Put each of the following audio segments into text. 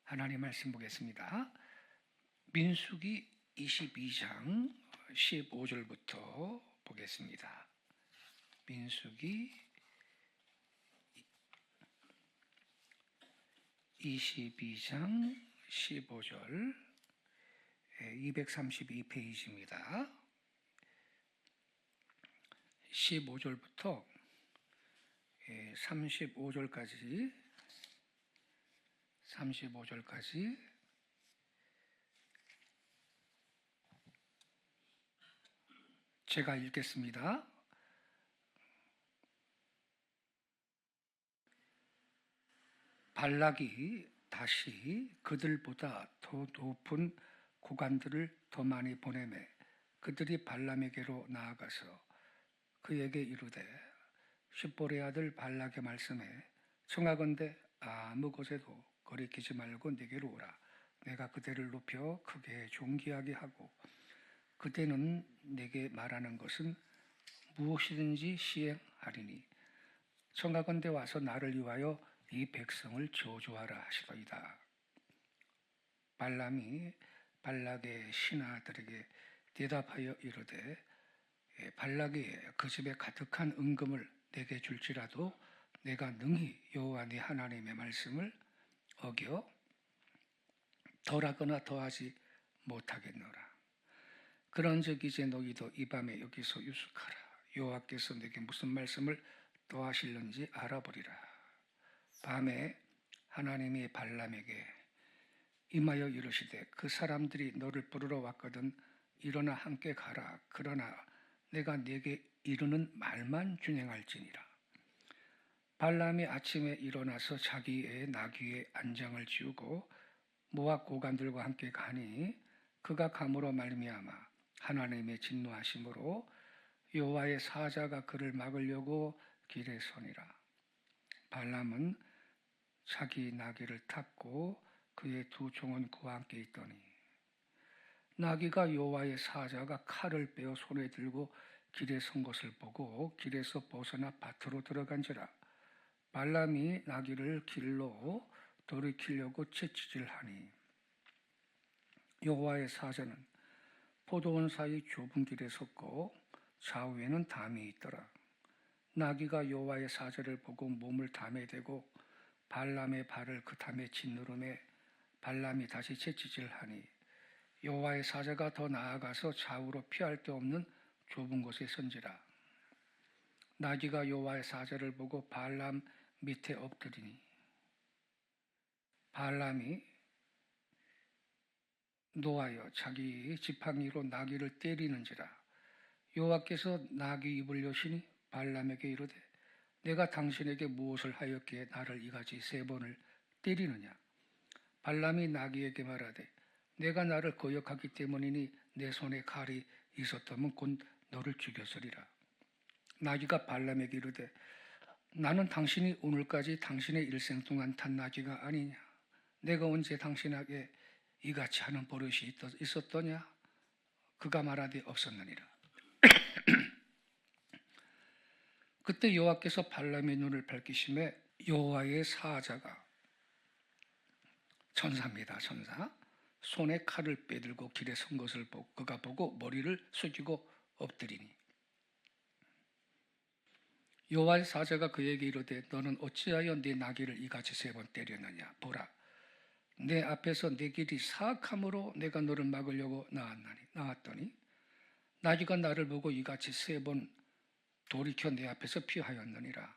하나님 말씀 보겠습니다. 민수기 22장 15절부터 보겠습니다. 민수기 22장 15절 232페이지입니다. 15절부터 35절까지 제가 읽겠습니다. 발락이 다시 그들보다 더 높은 고관들을 더 많이 보내매 그들이 발람에게로 나아가서 그에게 이르되 십볼의 아들 발락의 말씀에 청하건대 아무 곳에도 거리끼지 말고 내게로 오라. 내가 그대를 높여 크게 존귀하게 하고 그대는 내게 말하는 것은 무엇이든지 시행하리니 청하건대 와서 나를 위하여 이 백성을 저주하라 하시더이다. 발람이 발락의 신하들에게 대답하여 이르되 발락이 그 집에 가득한 은금을 내게 줄지라도 내가 능히 여호와 네 하나님의 말씀을 어겨 덜하거나 더하지 못하겠노라. 그런즉 이제 너희도 이 밤에 여기서 유숙하라. 여호와께서 내게 무슨 말씀을 더하실는지 알아보리라. 밤에 하나님이 발람에게 임하여 이르시되 그 사람들이 너를 부르러 왔거든 일어나 함께 가라. 그러나 내가 네게 이르는 말만 준행할지니라. 발람이 아침에 일어나서 자기의 나귀의 안장을 지우고 모압 고관들과 함께 가니 그가 감으로 말미암아 하나님의 진노하심으로 여호와의 사자가 그를 막으려고 길에 서니라. 발람은 자기 나귀를 탔고 그의 두 종은 그와 함께 있더니 나귀가 여호와의 사자가 칼을 빼어 손에 들고 길에 선 것을 보고 길에서 벗어나 밭으로 들어간지라. 발람이 나귀를 길로 돌이키려고 채찍질하니 여호와의 사자는 포도원 사이 좁은 길에 섰고 좌우에는 담이 있더라. 나귀가 여호와의 사자를 보고 몸을 담에 대고 발람의 발을 그 담에 짓누르매 발람이 다시 채찍질하니 여호와의 사자가 더 나아가서 좌우로 피할 데 없는 좁은 곳에 선지라. 나귀가 여호와의 사자를 보고 발람 밑에 엎드리니 발람이 노하여 자기 지팡이로 나귀를 때리는지라. 여호와께서 나귀 입을 여시니 발람에게 이르되 내가 당신에게 무엇을 하였기에 나를 이같이 3번을 때리느냐. 발람이 나귀에게 말하되 내가 나를 거역하기 때문이니 내 손에 칼이 있었다면 곧 너를 죽였으리라. 나귀가 발람에게 이르되 나는 당신이 오늘까지 당신의 일생 동안 탄 나귀가 아니냐. 내가 언제 당신에게 이같이 하는 버릇이 있었더냐. 그가 말하되 없었느니라. 그때 여호와께서 발람의 눈을 밝히심에 여호와의 사자가 천사입니다. 천사. 손에 칼을 빼들고 길에 선 것을 보고 그가 보고 머리를 숙이고 엎드리니 여호와의 사자가 그에게 이르되 너는 어찌하여 네 나귀를 이같이 3번 때렸느냐. 보라 내 앞에서 내 길이 사악함으로 내가 너를 막으려고 나왔더니 나귀가 나를 보고 이같이 3번 돌이켜 내 앞에서 피하였느니라.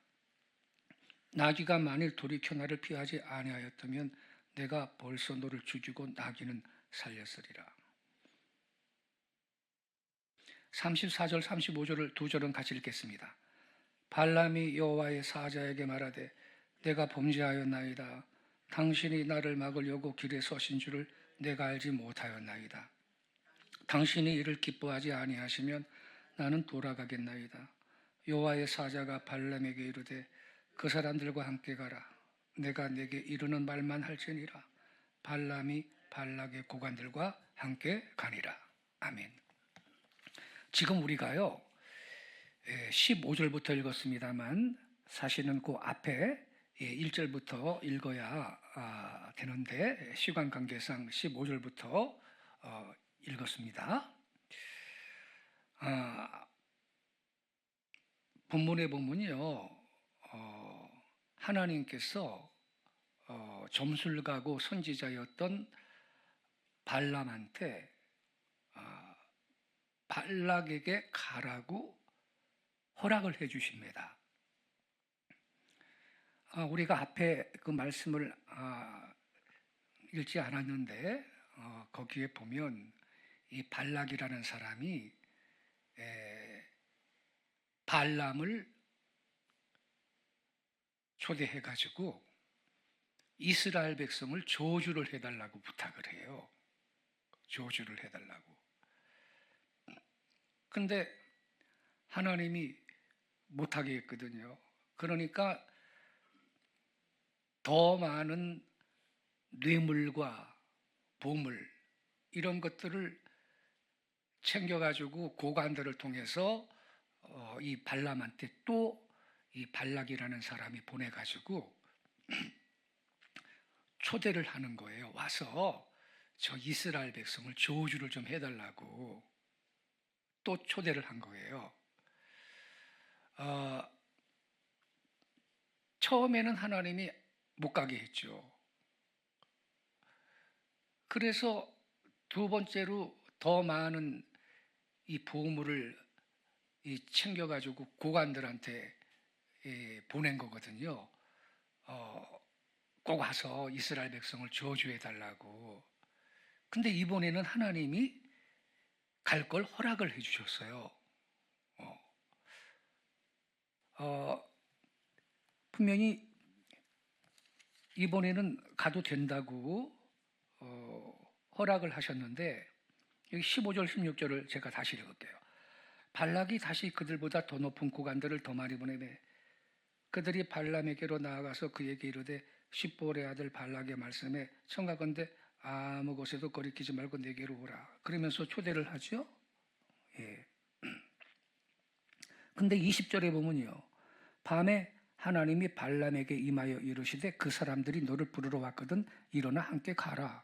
나귀가 만일 돌이켜 나를 피하지 아니하였다면 내가 벌써 너를 죽이고 나귀는 살렸으리라. 34절 35절을 2절은 같이 읽겠습니다. 발람이 여호와의 사자에게 말하되 내가 범죄하였나이다. 당신이 나를 막으려고 길에 서신 줄을 내가 알지 못하였나이다. 당신이 이를 기뻐하지 아니하시면 나는 돌아가겠나이다. 여호와의 사자가 발람에게 이르되 그 사람들과 함께 가라. 내가 내게 이르는 말만 할지니라. 발람이 발락의 고관들과 함께 가니라. 아멘. 지금 우리가요 15절부터 읽었습니다만 사실은 그 앞에 1절부터 읽어야 되는데 시간 관계상 15절부터 읽었습니다. 본문에 보면요, 하나님께서 점술가고 선지자였던 발람한테 발락에게 가라고 허락을 해 주십니다. 우리가 앞에 그 말씀을 읽지 않았는데 거기에 보면 이 발락이라는 사람이 발람을 초대해 가지고 이스라엘 백성을 저주를 해달라고 부탁을 해요. 저주를 해달라고. 근데 하나님이 못하게 했거든요. 그러니까 더 많은 뇌물과 보물 이런 것들을 챙겨가지고 고관들을 통해서 이 발람한테 또 이 발락이라는 사람이 보내가지고 초대를 하는 거예요. 와서 저 이스라엘 백성을 저주를 좀 해달라고 또 초대를 한 거예요. 처음에는 하나님이 못 가게 했죠. 그래서 두 번째로 더 많은 이 보물을 챙겨가지고 고관들한테 보낸 거거든요. 꼭 와서 이스라엘 백성을 저주해달라고. 근데 이번에는 하나님이 갈 걸 허락을 해주셨어요. 분명히 이번에는 가도 된다고 허락을 하셨는데 여기 15절 16절을 제가 다시 읽을게요. 발락이 다시 그들보다 더 높은 고관들을 더 많이 보내매 그들이 발람에게로 나아가서 그에게 이르되 십볼의 아들 발락의 말씀에 청하건대 아무 곳에도 거리끼지 말고 내게로 오라. 그러면서 초대를 하죠. 예. 근데 20절에 보면요. 밤에 하나님이 발람에게 임하여 이르시되 그 사람들이 너를 부르러 왔거든 일어나 함께 가라.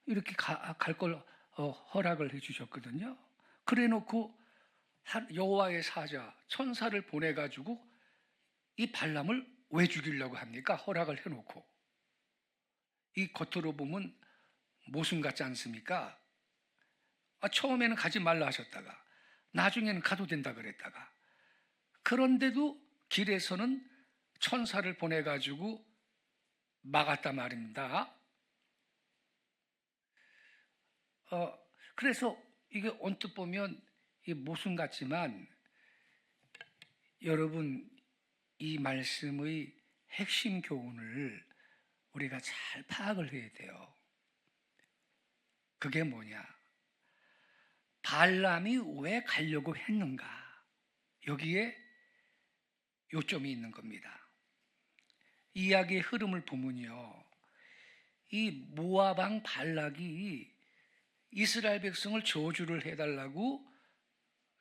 이렇게 갈 걸 허락을 해주셨거든요. 그래놓고 여호와의 사자 천사를 보내가지고 이 발람을 왜 죽이려고 합니까? 허락을 해놓고. 이 겉으로 보면 모순 같지 않습니까? 처음에는 가지 말라 하셨다가 나중에는 가도 된다 그랬다가 그런데도 길에서는 천사를 보내가지고 막았단 말입니다. 그래서 이게 언뜻 보면 이 모순 같지만 여러분 이 말씀의 핵심 교훈을 우리가 잘 파악을 해야 돼요. 그게 뭐냐? 발람이 왜 가려고 했는가? 여기에 요점이 있는 겁니다. 이야기의 흐름을 보면요. 이 모압 왕 발락이 이스라엘 백성을 저주를 해달라고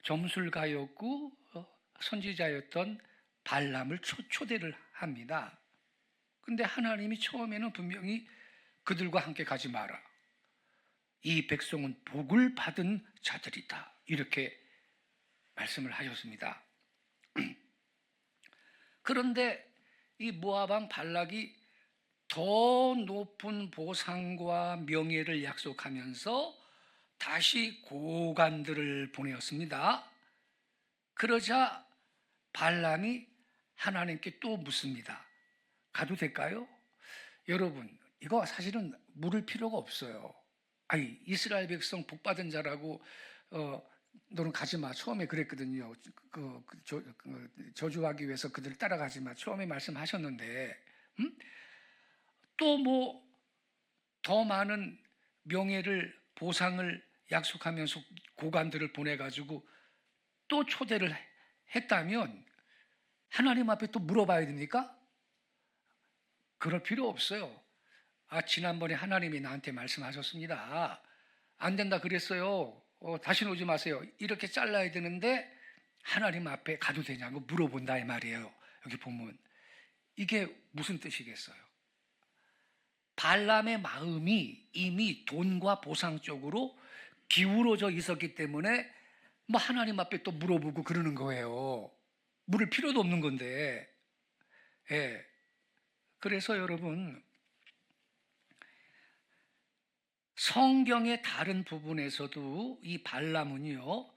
점술가였고 선지자였던 발람을 초대를 합니다. 근데 하나님이 처음에는 분명히 그들과 함께 가지 마라. 이 백성은 복을 받은 자들이다. 이렇게 말씀을 하셨습니다. 그런데 이 모압 왕 발락이 더 높은 보상과 명예를 약속하면서 다시 고관들을 보내었습니다. 그러자 발람이 하나님께 또 묻습니다. 가도 될까요? 여러분, 이거 사실은 물을 필요가 없어요. 아니, 이스라엘 백성 복받은 자라고 너는 가지 마. 처음에 그랬거든요. 저주하기 위해서 그들을 따라가지 마. 처음에 말씀하셨는데 또 뭐 더 많은 명예를 보상을 약속하면서 고관들을 보내가지고 또 초대를 했다면 하나님 앞에 또 물어봐야 됩니까? 그럴 필요 없어요. 지난번에 하나님이 나한테 말씀하셨습니다. 안 된다 그랬어요. 다시는 오지 마세요. 이렇게 잘라야 되는데 하나님 앞에 가도 되냐고 물어본다 이 말이에요. 여기 보면 이게 무슨 뜻이겠어요? 발람의 마음이 이미 돈과 보상 쪽으로 기울어져 있었기 때문에 뭐 하나님 앞에 또 물어보고 그러는 거예요. 물을 필요도 없는 건데. 예. 그래서 여러분, 성경의 다른 부분에서도 이 발람은요,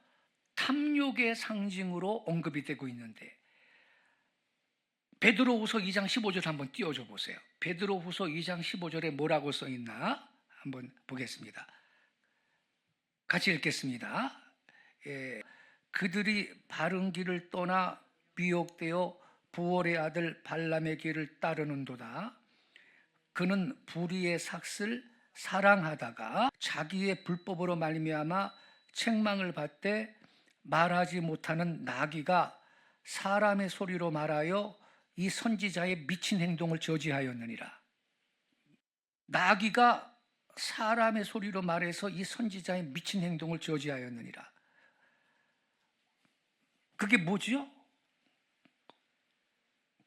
탐욕의 상징으로 언급이 되고 있는데, 베드로후서 2장 15절 한번 띄워줘 보세요. 베드로후서 2장 15절에 뭐라고 써 있나 한번 보겠습니다. 같이 읽겠습니다. 예, 그들이 바른 길을 떠나 미혹되어 부올의 아들 발람의 길을 따르는도다. 그는 불의의 삭슬 사랑하다가 자기의 불법으로 말미암아 책망을 받되 말하지 못하는 나귀가 사람의 소리로 말하여 이 선지자의 미친 행동을 저지하였느니라. 나귀가 사람의 소리로 말해서 이 선지자의 미친 행동을 저지하였느니라. 그게 뭐지요?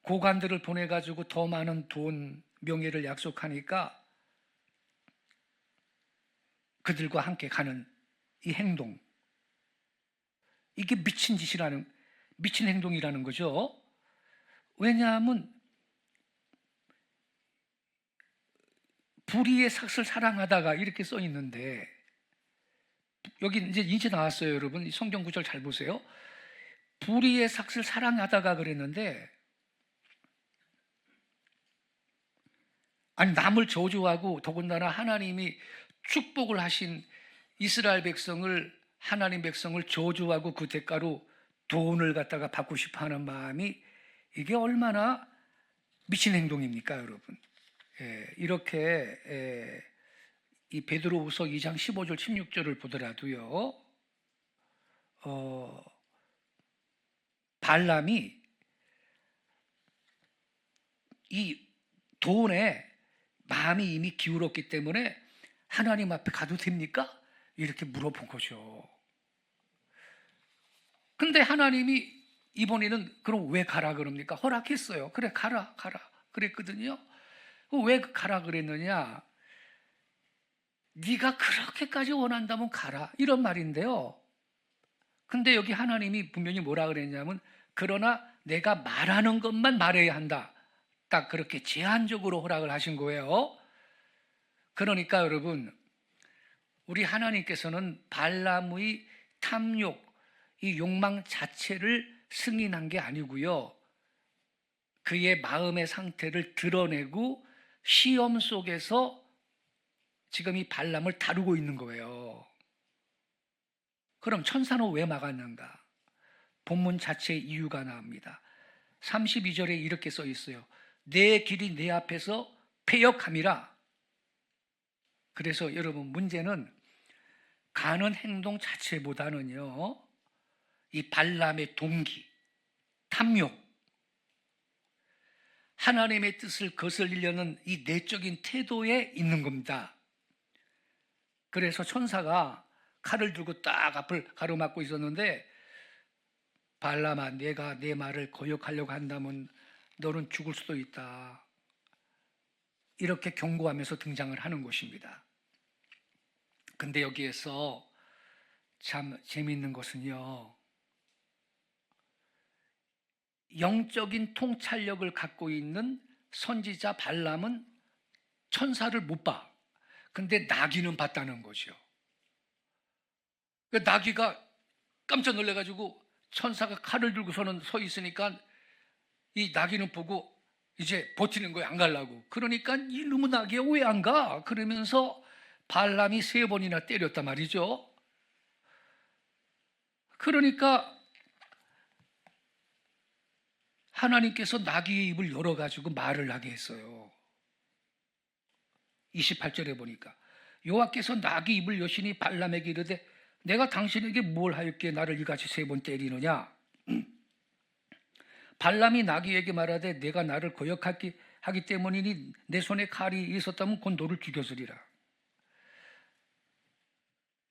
고관들을 보내가지고 더 많은 돈, 명예를 약속하니까 그들과 함께 가는 이 행동, 이게 미친 짓이라는, 미친 행동이라는 거죠. 왜냐하면 불의의 삭슬 사랑하다가 이렇게 써 있는데, 여기 이제 나왔어요. 여러분 성경 구절 잘 보세요. 불의의 삭슬 사랑하다가 그랬는데, 아니 남을 저주하고 더군다나 하나님이 축복을 하신 이스라엘 백성을, 하나님 백성을 저주하고 그 대가로 돈을 갖다가 받고 싶어하는 마음이 이게 얼마나 미친 행동입니까, 여러분? 이렇게 이 베드로후서 2장 15절 16절을 보더라도요, 발람이 이 돈에 마음이 이미 기울었기 때문에 하나님 앞에 가도 됩니까? 이렇게 물어본 거죠. 근데 하나님이 이번에는 그럼 왜 가라 그럽니까? 허락했어요. 그래 가라 그랬거든요. 왜 가라 그랬느냐? 네가 그렇게까지 원한다면 가라, 이런 말인데요. 근데 여기 하나님이 분명히 뭐라 그랬냐면, 그러나 내가 말하는 것만 말해야 한다, 딱 그렇게 제한적으로 허락을 하신 거예요. 그러니까 여러분, 우리 하나님께서는 발람의 탐욕, 이 욕망 자체를 승인한 게 아니고요, 그의 마음의 상태를 드러내고 시험 속에서 지금 이 발람을 다루고 있는 거예요. 그럼 천사는 왜 막았는가? 본문 자체의 이유가 나옵니다. 32절에 이렇게 써 있어요. 내 길이 내 앞에서 패역함이라. 그래서 여러분, 문제는 가는 행동 자체보다는요, 이 발람의 동기, 탐욕, 하나님의 뜻을 거슬리려는 이 내적인 태도에 있는 겁니다. 그래서 천사가 칼을 들고 딱 앞을 가로막고 있었는데, 발람아, 내가 내 말을 거역하려고 한다면 너는 죽을 수도 있다, 이렇게 경고하면서 등장을 하는 것입니다. 근데 여기에서 참 재미있는 것은요, 영적인 통찰력을 갖고 있는 선지자 발람은 천사를 못 봐. 근데 나귀는 봤다는 거죠. 나귀가 깜짝 놀래가지고 천사가 칼을 들고서는 서 있으니까 이 나귀는 보고 이제 버티는 거예요, 안 가려고. 그러니까 이놈의 나귀야 왜 안 가? 그러면서 발람이 3번이나 때렸단 말이죠. 그러니까 하나님께서 나귀의 입을 열어가지고 말을 하게 했어요. 28절에 보니까 여호와께서 나귀 입을 여시니 발람에게 이르되 내가 당신에게 뭘 하였기에 나를 이같이 3번 때리느냐? 발람이 나귀에게 말하되 내가 나를 거역하기 때문이니 내 손에 칼이 있었다면 곧 너를 죽였으리라.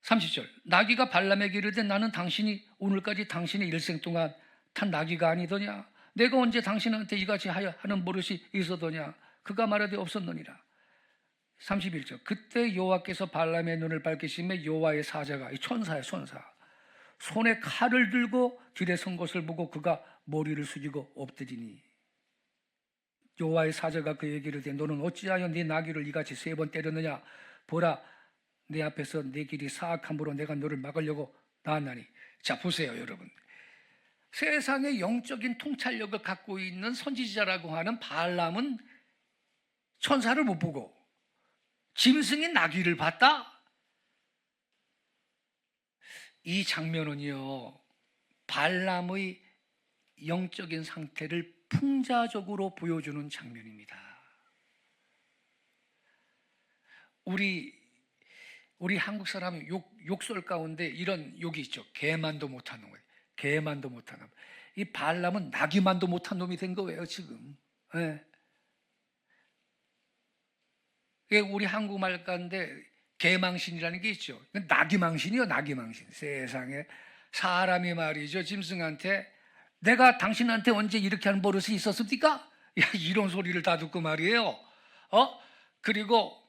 30절 나귀가 발람에게 이르되 나는 당신이 오늘까지 당신의 일생 동안 탄 나귀가 아니더냐? 내가 언제 당신한테 이같이 하는 버릇이 있었더냐? 그가 말하되 없었느니라. 31절. 그때 여호와께서 발람의 눈을 밝히시며 여호와의 사자가, 이 천사야 천사, 손에 칼을 들고 길에 선 것을 보고 그가 머리를 숙이고 엎드리니 여호와의 사자가 그에게 이르되 너는 어찌하여 네 나귀를 이같이 3번 때렸느냐? 보라, 내 앞에서 내 길이 사악함으로 내가 너를 막으려고 나왔나니. 자, 보세요 여러분. 세상의 영적인 통찰력을 갖고 있는 선지자라고 하는 발람은 천사를 못 보고 짐승인 나귀를 봤다? 이 장면은요, 발람의 영적인 상태를 풍자적으로 보여주는 장면입니다. 우리 한국 사람은 욕설 가운데 이런 욕이 있죠. 개만도 못하는 거예요. 개만도 못하는 놈. 이 발람은 나귀만도 못한 놈이 된 거예요 지금. 예. 우리 한국말 가운데 개망신이라는 게 있죠. 나귀망신이요, 나귀망신. 세상에 사람이 말이죠, 짐승한테 내가 당신한테 언제 이렇게 하는 버릇이 있었습니까? 야, 이런 소리를 다 듣고 말이에요. 그리고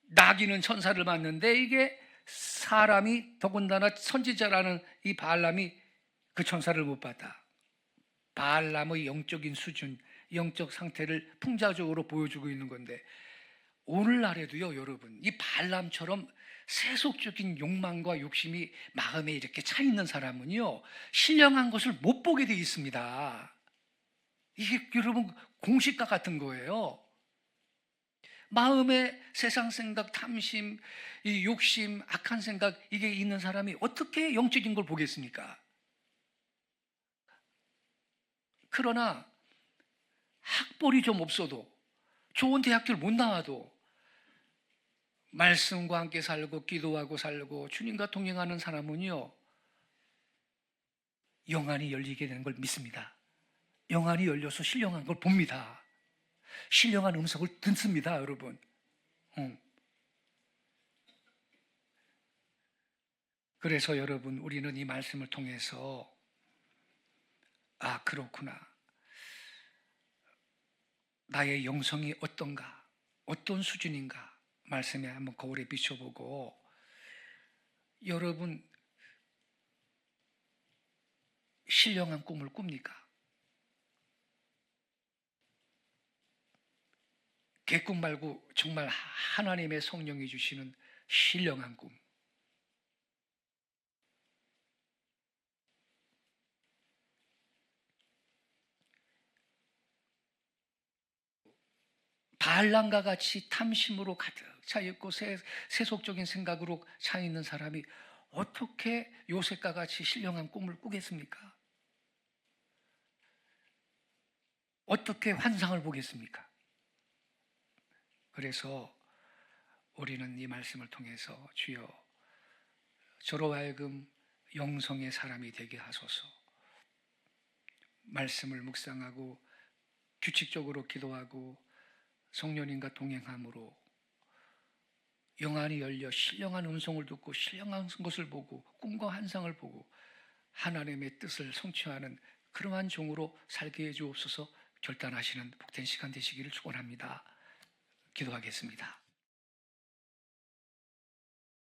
나귀는 천사를 봤는데 이게 사람이, 더군다나 선지자라는 이 발람이 그 천사를 못 봤다. 발람의 영적인 수준, 영적 상태를 풍자적으로 보여주고 있는 건데, 오늘날에도요 여러분, 이 발람처럼 세속적인 욕망과 욕심이 마음에 이렇게 차 있는 사람은요 신령한 것을 못 보게 돼 있습니다. 이게 여러분 공식과 같은 거예요. 마음에 세상 생각, 탐심, 이 욕심, 악한 생각, 이게 있는 사람이 어떻게 영적인 걸 보겠습니까? 그러나 학벌이 좀 없어도, 좋은 대학교를 못 나와도 말씀과 함께 살고 기도하고 살고 주님과 동행하는 사람은요 영안이 열리게 되는 걸 믿습니다. 영안이 열려서 신령한 걸 봅니다. 신령한 음성을 듣습니다 여러분. 그래서 여러분, 우리는 이 말씀을 통해서 아, 그렇구나, 나의 영성이 어떤가, 어떤 수준인가 말씀에 한번 거울에 비춰보고, 여러분 신령한 꿈을 꿉니까? 개꿈 말고 정말 하나님의 성령이 주시는 신령한 꿈. 발람과 같이 탐심으로 가득 차 있고 세속적인 생각으로 차 있는 사람이 어떻게 요셉과 같이 신령한 꿈을 꾸겠습니까? 어떻게 환상을 보겠습니까? 그래서 우리는 이 말씀을 통해서 주여 저로 하여금 영성의 사람이 되게 하소서, 말씀을 묵상하고 규칙적으로 기도하고 성령님과 동행함으로 영안이 열려 신령한 음성을 듣고 신령한 것을 보고 꿈과 환상을 보고 하나님의 뜻을 성취하는 그러한 종으로 살게 해주옵소서. 결단하시는 복된 시간 되시기를 축원합니다. 기도하겠습니다.